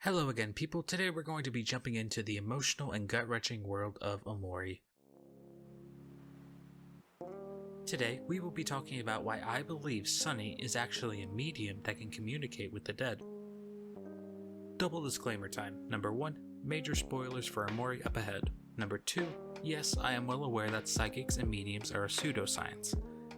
Hello again, people. Today we're going to be jumping into the emotional and gut-wrenching world of Omori. Today, we will be talking about why I believe Sunny is actually a medium that can communicate with the dead. Double disclaimer time. Number 1, major spoilers for Omori up ahead. Number 2, yes, I am well aware that psychics and mediums are a pseudoscience.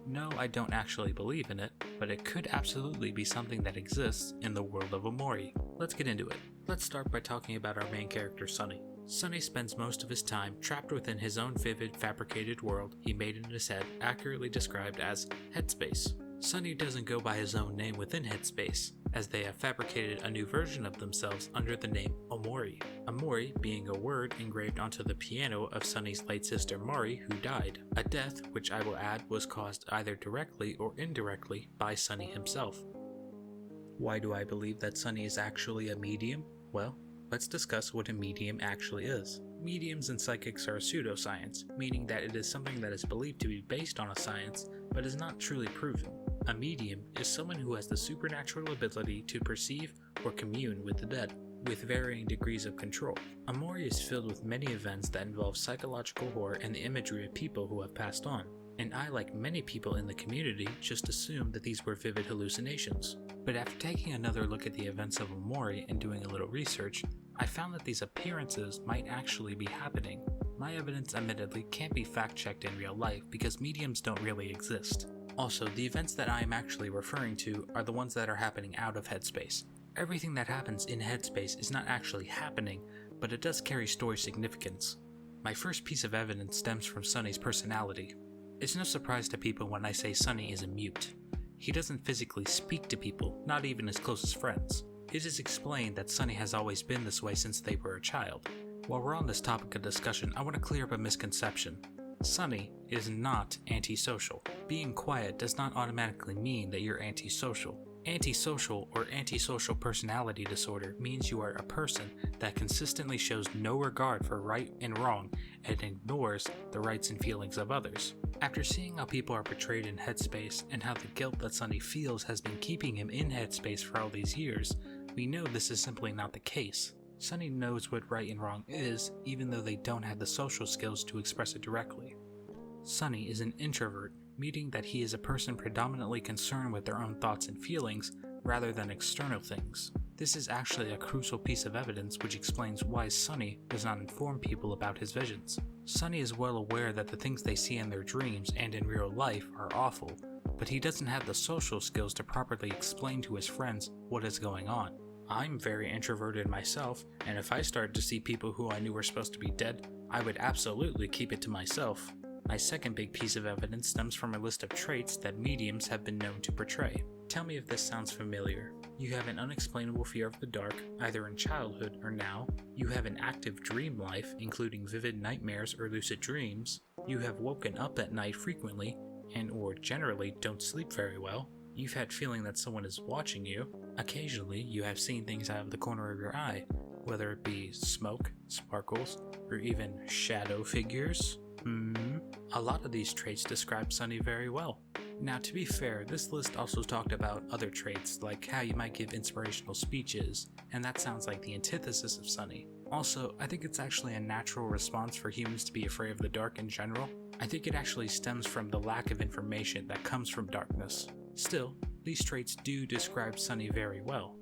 No, I don't actually believe in it, but it could absolutely be something that exists in the world of Omori. Let's get into it. Let's start by talking about our main character, Sunny. Sunny spends most of his time trapped within his own vivid, fabricated world he made in his head, accurately described as headspace. Sunny doesn't go by his own name within headspace, as they have fabricated a new version of themselves under the name Omori. Omori being a word engraved onto the piano of Sunny's late sister Mari, who died, a death which I will add was caused either directly or indirectly by Sunny himself. Why do I believe that Sunny is actually a medium? Well, let's discuss what a medium actually is. Mediums and psychics are a pseudoscience, meaning that it is something that is believed to be based on a science, but is not truly proven. A medium is someone who has the supernatural ability to perceive or commune with the dead, with varying degrees of control. Omori is filled with many events that involve psychological horror and the imagery of people who have passed on, and I, like many people in the community, just assumed that these were vivid hallucinations. But after taking another look at the events of Omori and doing a little research, I found that these appearances might actually be happening. My evidence admittedly can't be fact-checked in real life because mediums don't really exist. Also, the events that I am actually referring to are the ones that are happening out of headspace. Everything that happens in headspace is not actually happening, but it does carry story significance. My first piece of evidence stems from Sunny's personality. It's no surprise to people when I say Sunny is a mute. He doesn't physically speak to people, not even his closest friends. It is explained that Sunny has always been this way since they were a child. While we're on this topic of discussion, I want to clear up a misconception. Sunny is not antisocial. Being quiet does not automatically mean that you're antisocial. Antisocial or antisocial personality disorder means you are a person that consistently shows no regard for right and wrong and ignores the rights and feelings of others. After seeing how people are portrayed in headspace and how the guilt that Sunny feels has been keeping him in headspace for all these years, we know this is simply not the case. Sunny knows what right and wrong is, even though they don't have the social skills to express it directly. Sunny is an introvert, meaning that he is a person predominantly concerned with their own thoughts and feelings rather than external things. This is actually a crucial piece of evidence which explains why Sunny does not inform people about his visions. Sunny is well aware that the things they see in their dreams and in real life are awful, but he doesn't have the social skills to properly explain to his friends what is going on. I'm very introverted myself, and if I started to see people who I knew were supposed to be dead, I would absolutely keep it to myself. My second big piece of evidence stems from a list of traits that mediums have been known to portray. Tell me if this sounds familiar. You have an unexplainable fear of the dark, either in childhood or now. You have an active dream life, including vivid nightmares or lucid dreams. You have woken up at night frequently, and or generally don't sleep very well. You've had feeling that someone is watching you. Occasionally, you have seen things out of the corner of your eye, whether it be smoke, sparkles, or even shadow figures. A lot of these traits describe Sunny very well. Now, to be fair, this list also talked about other traits, like how you might give inspirational speeches, and that sounds like the antithesis of Sunny. Also, I think it's actually a natural response for humans to be afraid of the dark in general. I think it actually stems from the lack of information that comes from darkness. Still, these traits do describe Sunny very well.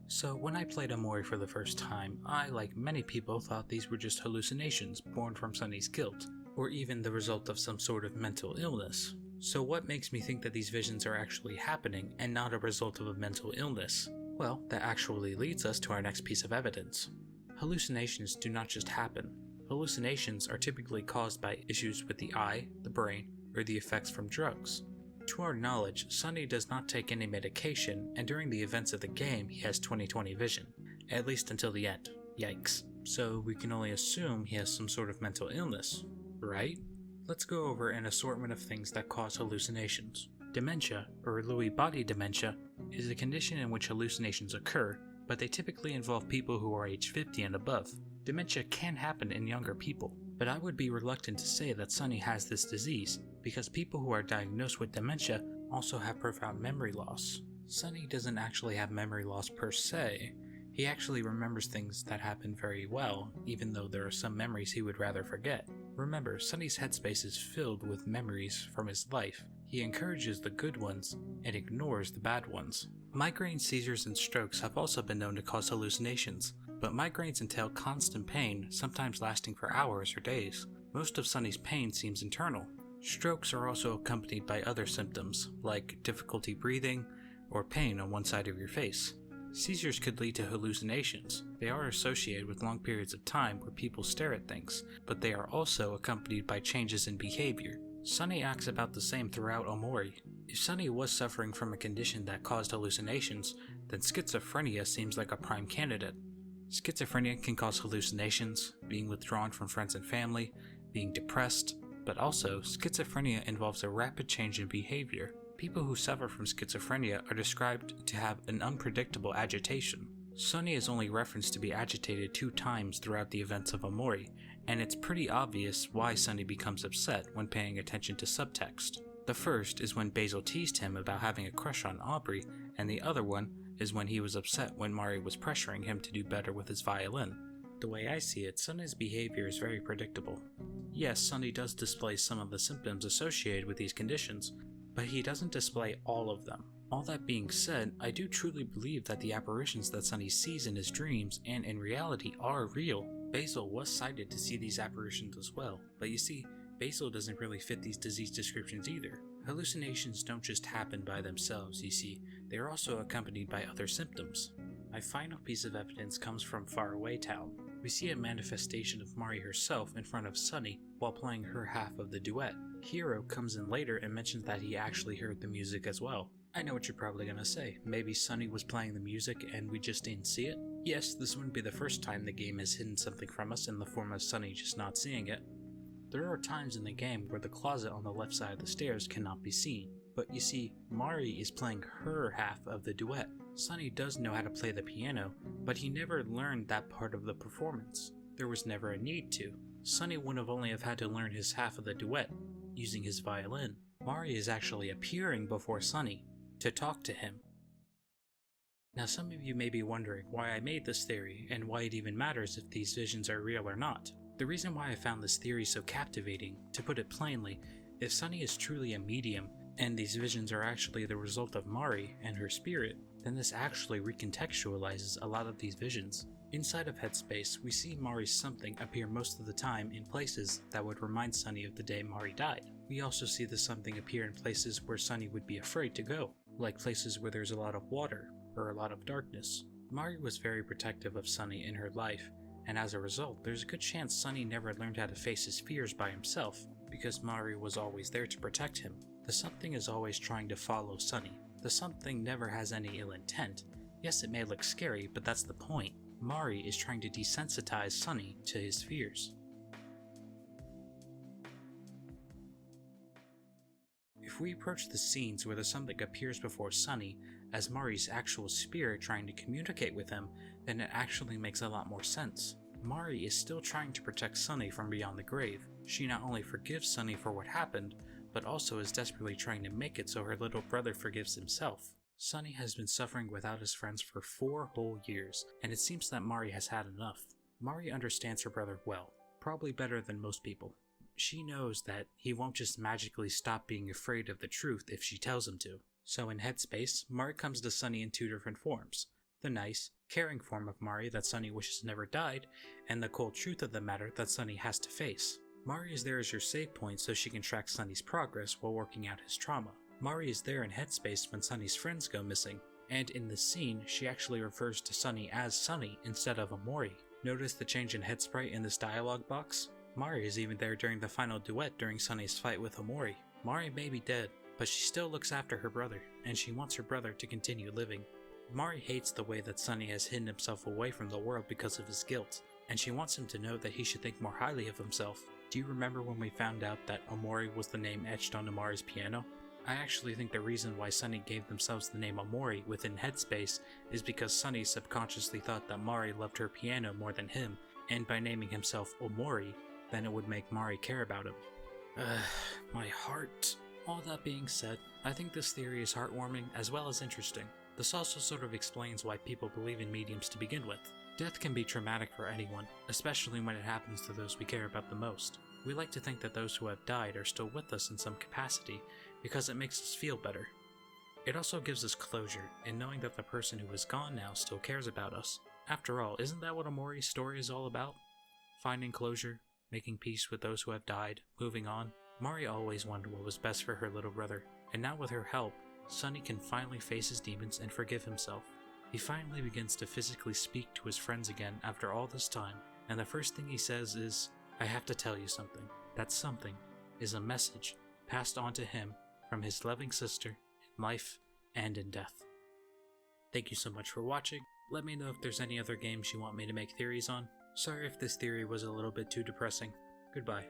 So when I played Omori for the first time, I, like many people, thought these were just hallucinations born from Sunny's guilt, or even the result of some sort of mental illness. So what makes me think that these visions are actually happening and not a result of a mental illness? Well, that actually leads us to our next piece of evidence. Hallucinations do not just happen. Hallucinations are typically caused by issues with the eye, the brain, or the effects from drugs. To our knowledge, Sunny does not take any medication, and during the events of the game he has 20/20 vision, at least until the end. Yikes. So we can only assume he has some sort of mental illness, right? Let's go over an assortment of things that cause hallucinations. Dementia, or Lewy body dementia, is a condition in which hallucinations occur, but they typically involve people who are age 50 and above. Dementia can happen in younger people, but I would be reluctant to say that Sunny has this disease, because people who are diagnosed with dementia also have profound memory loss. Sunny doesn't actually have memory loss per se. He actually remembers things that happened very well, even though there are some memories he would rather forget. Remember, Sunny's headspace is filled with memories from his life. He encourages the good ones and ignores the bad ones. Migraine, seizures, and strokes have also been known to cause hallucinations, but migraines entail constant pain, sometimes lasting for hours or days. Most of Sunny's pain seems internal. Strokes are also accompanied by other symptoms, like difficulty breathing or pain on one side of your face. Seizures could lead to hallucinations. They are associated with long periods of time where people stare at things, but they are also accompanied by changes in behavior. Sunny acts about the same throughout Omori. If Sunny was suffering from a condition that caused hallucinations, then schizophrenia seems like a prime candidate. Schizophrenia can cause hallucinations, being withdrawn from friends and family, being depressed, but also schizophrenia involves a rapid change in behavior. People who suffer from schizophrenia are described to have an unpredictable agitation. Sunny is only referenced to be agitated 2 times throughout the events of Omori, and it's pretty obvious why Sunny becomes upset when paying attention to subtext. The first is when Basil teased him about having a crush on Aubrey, and the other one is when he was upset when Mari was pressuring him to do better with his violin. The way I see it, Sunny's behavior is very predictable. Yes, Sunny does display some of the symptoms associated with these conditions, but he doesn't display all of them. All that being said, I do truly believe that the apparitions that Sunny sees in his dreams and in reality are real. Basil was cited to see these apparitions as well, but you see, Basil doesn't really fit these disease descriptions either. Hallucinations don't just happen by themselves, you see, they are also accompanied by other symptoms. My final piece of evidence comes from Faraway Town. We see a manifestation of Mari herself in front of Sunny while playing her half of the duet. Hiro comes in later and mentions that he actually heard the music as well. I know what you're probably gonna say, maybe Sunny was playing the music and we just didn't see it? Yes, this wouldn't be the first time the game has hidden something from us in the form of Sunny just not seeing it. There are times in the game where the closet on the left side of the stairs cannot be seen, but you see, Mari is playing her half of the duet. Sunny does know how to play the piano, but he never learned that part of the performance. There was never a need to. Sunny would have only had to learn his half of the duet, using his violin. Mari is actually appearing before Sunny to talk to him. Now some of you may be wondering why I made this theory and why it even matters if these visions are real or not. The reason why I found this theory so captivating, to put it plainly, if Sunny is truly a medium and these visions are actually the result of Mari and her spirit, then this actually recontextualizes a lot of these visions. Inside of Headspace, we see Mari's something appear most of the time in places that would remind Sunny of the day Mari died. We also see the something appear in places where Sunny would be afraid to go, like places where there's a lot of water or a lot of darkness. Mari was very protective of Sunny in her life, and as a result, there's a good chance Sunny never learned how to face his fears by himself, because Mari was always there to protect him. The something is always trying to follow Sunny. The something never has any ill intent. Yes, it may look scary, but that's the point. Mari is trying to desensitize Sunny to his fears. If we approach the scenes where the something appears before Sunny as Mari's actual spirit trying to communicate with him, then it actually makes a lot more sense. Mari is still trying to protect Sunny from beyond the grave. She not only forgives Sunny for what happened, but also is desperately trying to make it so her little brother forgives himself. Sunny has been suffering without his friends for 4 whole years, and it seems that Mari has had enough. Mari understands her brother well, probably better than most people. She knows that he won't just magically stop being afraid of the truth if she tells him to. So in Headspace, Mari comes to Sunny in 2 different forms. The nice, caring form of Mari that Sunny wishes never died, and the cold truth of the matter that Sunny has to face. Mari is there as your save point so she can track Sunny's progress while working out his trauma. Mari is there in Headspace when Sunny's friends go missing, and in this scene, she actually refers to Sunny as Sunny instead of Omori. Notice the change in head sprite in this dialogue box? Mari is even there during the final duet during Sunny's fight with Omori. Mari may be dead, but she still looks after her brother, and she wants her brother to continue living. Mari hates the way that Sunny has hidden himself away from the world because of his guilt, and she wants him to know that he should think more highly of himself. Do you remember when we found out that Omori was the name etched onto Mari's piano? I actually think the reason why Sunny gave themselves the name Omori within Headspace is because Sunny subconsciously thought that Mari loved her piano more than him, and by naming himself Omori, then it would make Mari care about him. My heart. All that being said, I think this theory is heartwarming as well as interesting. This also sort of explains why people believe in mediums to begin with. Death can be traumatic for anyone, especially when it happens to those we care about the most. We like to think that those who have died are still with us in some capacity because it makes us feel better. It also gives us closure in knowing that the person who is gone now still cares about us. After all, isn't that what Omori's story is all about? Finding closure, making peace with those who have died, moving on. Mari always wanted what was best for her little brother, and now with her help, Sunny can finally face his demons and forgive himself. He finally begins to physically speak to his friends again after all this time, and the first thing he says is, "I have to tell you something." That something is a message passed on to him from his loving sister in life and in death. Thank you so much for watching. Let me know if there's any other games you want me to make theories on. Sorry if this theory was a little bit too depressing. Goodbye.